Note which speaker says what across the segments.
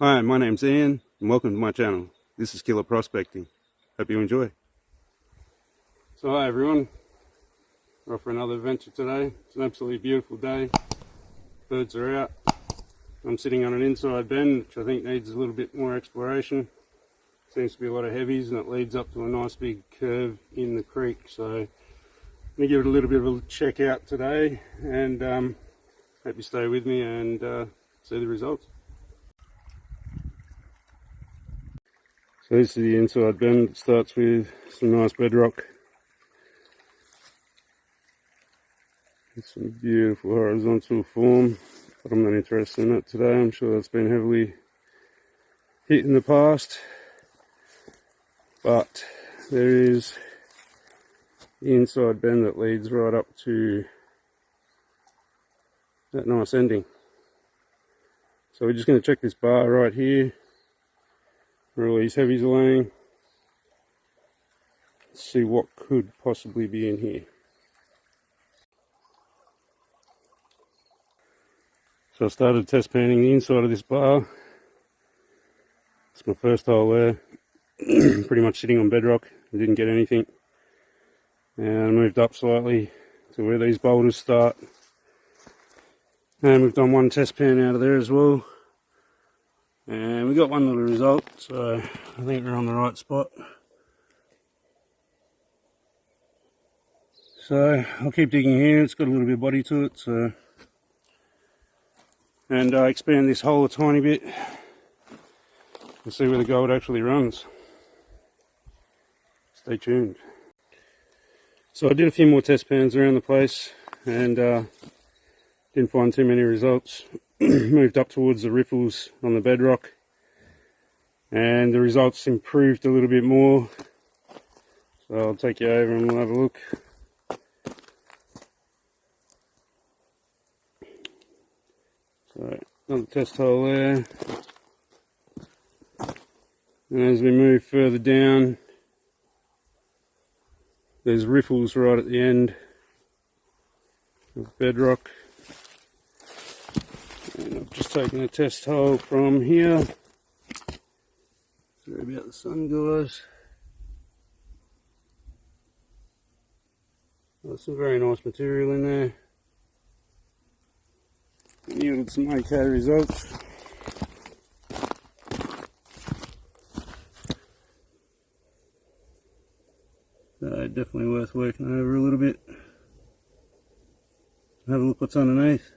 Speaker 1: Hi, my name's Ian and welcome to my channel. This is KILLA Prospecting. Hope you enjoy. So hi everyone, we're off for another adventure today. It's an absolutely beautiful day. Birds are out. I'm sitting on an inside bend which I think needs a little bit more exploration. Seems to be a lot of heavies and it leads up to a nice big curve in the creek. So I'm going to give it a little bit of a check out today and hope you stay with me and see the results. So this is the inside bend. It starts with some nice bedrock. It's some beautiful horizontal form, but I'm not interested in it today. I'm sure that's been heavily hit in the past. But there is the inside bend that leads right up to that nice ending. So we're just going to check this bar right here, where all these heavies are laying. Let's see what could possibly be in here. So I started test panning the inside of this bar. It's my first hole there. Pretty much sitting on bedrock. I didn't get anything. And I moved up slightly to where these boulders start. And we've done one test pan out of there as well. And we got one little result, so I think we're on the right spot. So I'll keep digging here. It's got a little bit of body to it, so and expand this hole a tiny bit and see where the gold actually runs. Stay tuned. So I did a few more test pans around the place and didn't find too many results. Moved up towards the riffles on the bedrock and the results improved a little bit more. So I'll take you over and we'll have a look. So another test hole there. And as we move further down, there's riffles right at the end of bedrock. And I've just taken a test hole from here. Sorry about the sun, guys. There's some very nice material in there. Yielded some okay results. So definitely worth working over a little bit. Have a look what's underneath.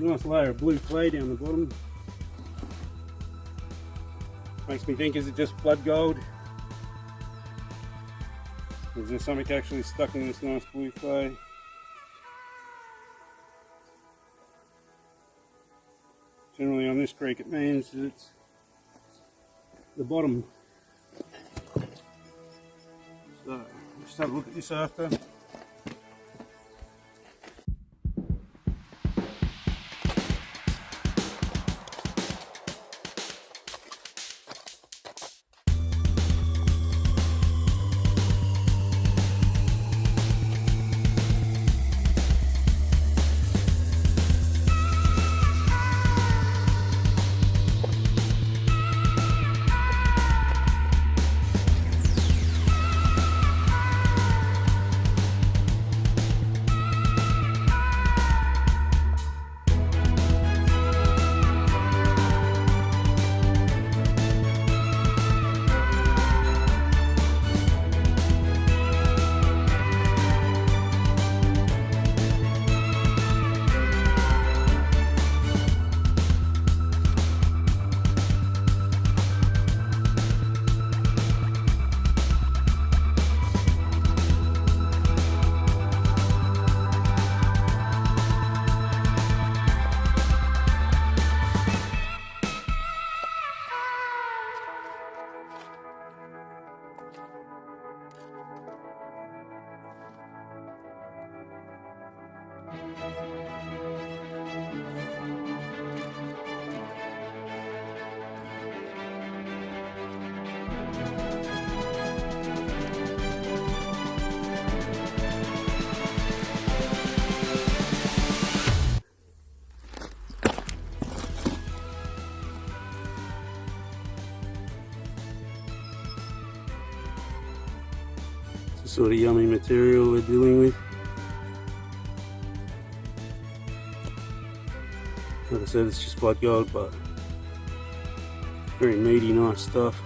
Speaker 1: Nice layer of blue clay down the bottom. Makes me think, is it just blood gold? Is there something actually stuck in this nice blue clay? Generally on this creek it means that it's the bottom. So, let's have a look at this after. sort of yummy material we're dealing with. Like I said, it's just blood gold, but very meaty, nice stuff.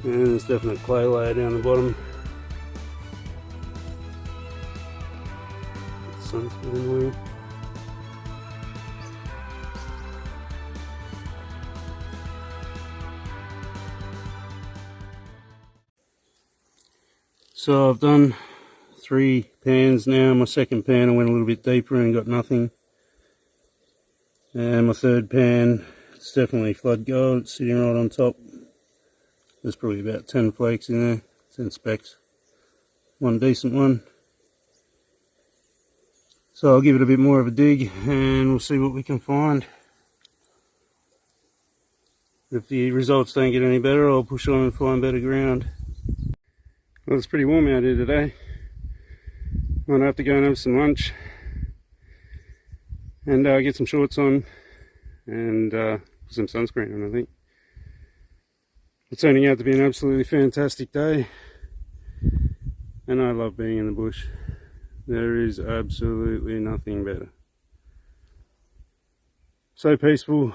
Speaker 1: And there's definitely a clay layer down the bottom. The sun's getting weird. So I've done 3 pans now. My second pan I went a little bit deeper and got nothing. And my third pan, it's definitely flood gold. It's sitting right on top. There's probably about 10 flakes in there, 10 specks. One decent one. So I'll give it a bit more of a dig and we'll see what we can find. If the results don't get any better, I'll push on and find better ground. Well, it's pretty warm out here today. Might have to go and have some lunch and get some shorts on and put some sunscreen on, I think. It's turning out to be an absolutely fantastic day, and I love being in the bush. There is absolutely nothing better. So peaceful.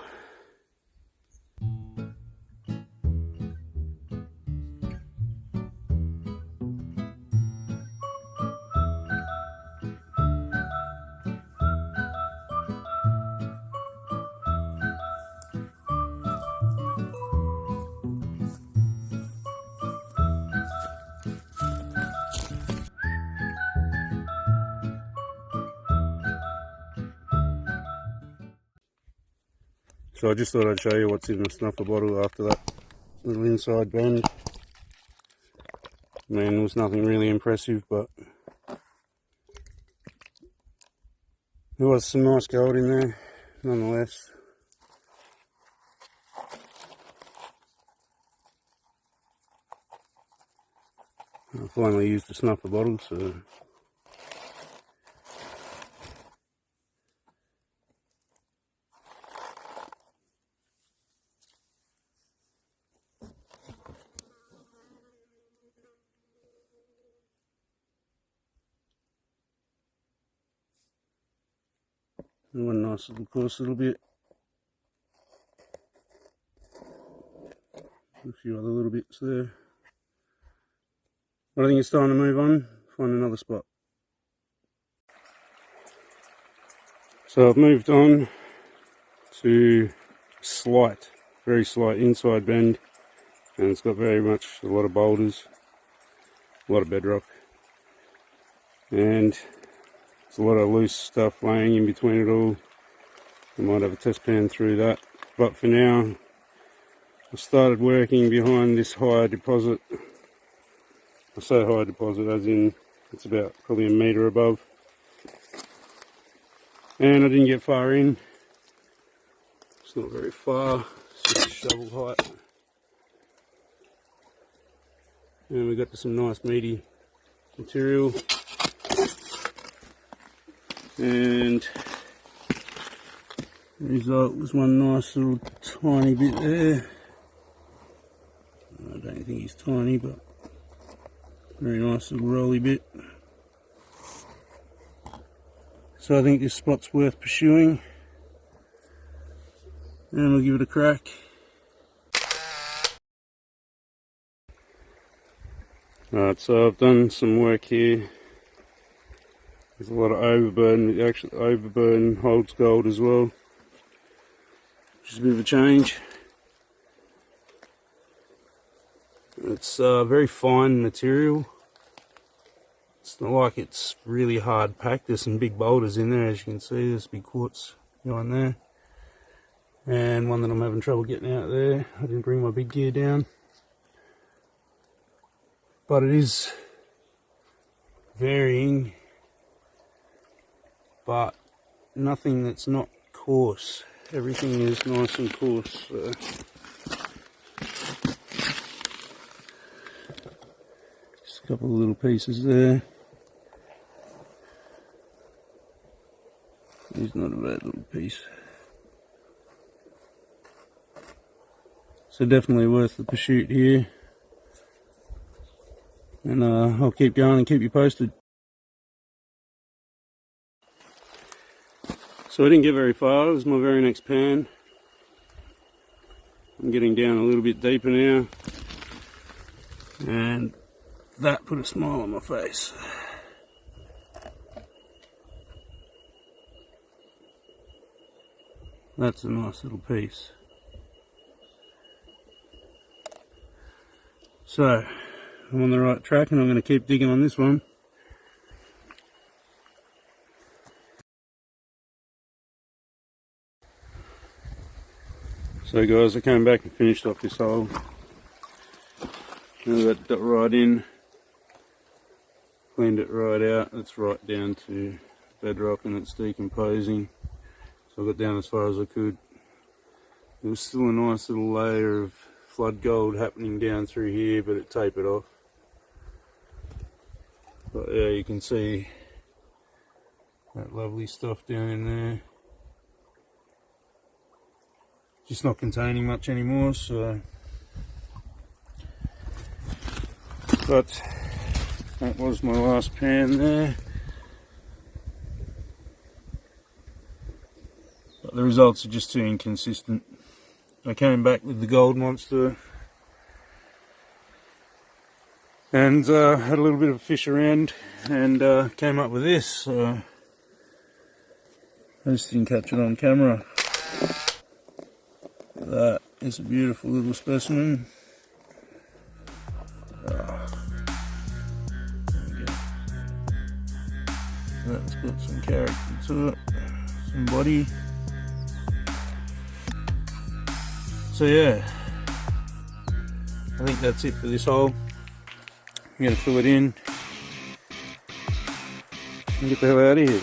Speaker 1: So I just thought I'd show you what's in the snuffer bottle after that little inside bend. I mean, it was nothing really impressive, but there was some nice gold in there, nonetheless. I finally used the snuffer bottle, so one nice little coarse little bit. A few other little bits there. But I think it's time to move on, find another spot. So I've moved on to slight, very slight inside bend, and it's got very much a lot of boulders, a lot of bedrock, and there's a lot of loose stuff laying in between it all. I might have a test pan through that, but for now I started working behind this higher deposit. I say high deposit as in it's about probably a metre above, and I didn't get far in. It's not very far, it's just shovel height, and we got to some nice meaty material, and the result was one nice little tiny bit there. I don't think he's tiny, but very nice little rolly bit. So I think this spot's worth pursuing, and we'll give it a crack. Alright, so I've done some work here. There's a lot of overburden. The actual overburden holds gold as well, which is a bit of a change. It's very fine material. It's not like it's really hard packed. There's some big boulders in there, as you can see. There's big quartz going there, and one that I'm having trouble getting out there. I didn't bring my big gear down, but it is varying, but nothing that's not coarse. Everything is nice and coarse. So just a couple of little pieces there. He's not a bad little piece. So definitely worth the pursuit here. and I'll keep going and keep you posted. So I didn't get very far. It was my very next pan. I'm getting down a little bit deeper now, and that put a smile on my face. That's a nice little piece. So I'm on the right track, and I'm going to keep digging on this one. So guys, I came back and finished off this hole. That got right in, cleaned it right out. It's right down to bedrock and it's decomposing. So I got down as far as I could. There was still a nice little layer of flood gold happening down through here, but it tapered off. But yeah, you can see that lovely stuff down in there. Just not containing much anymore, so. But that was my last pan there. But the results are just too inconsistent. I came back with the gold monster and had a little bit of a fish around and came up with this. So I just didn't catch it on camera. That is a beautiful little specimen. That's got some character to it, some body. So yeah, I think that's it for this hole. I'm going to fill it in and get the hell out of here.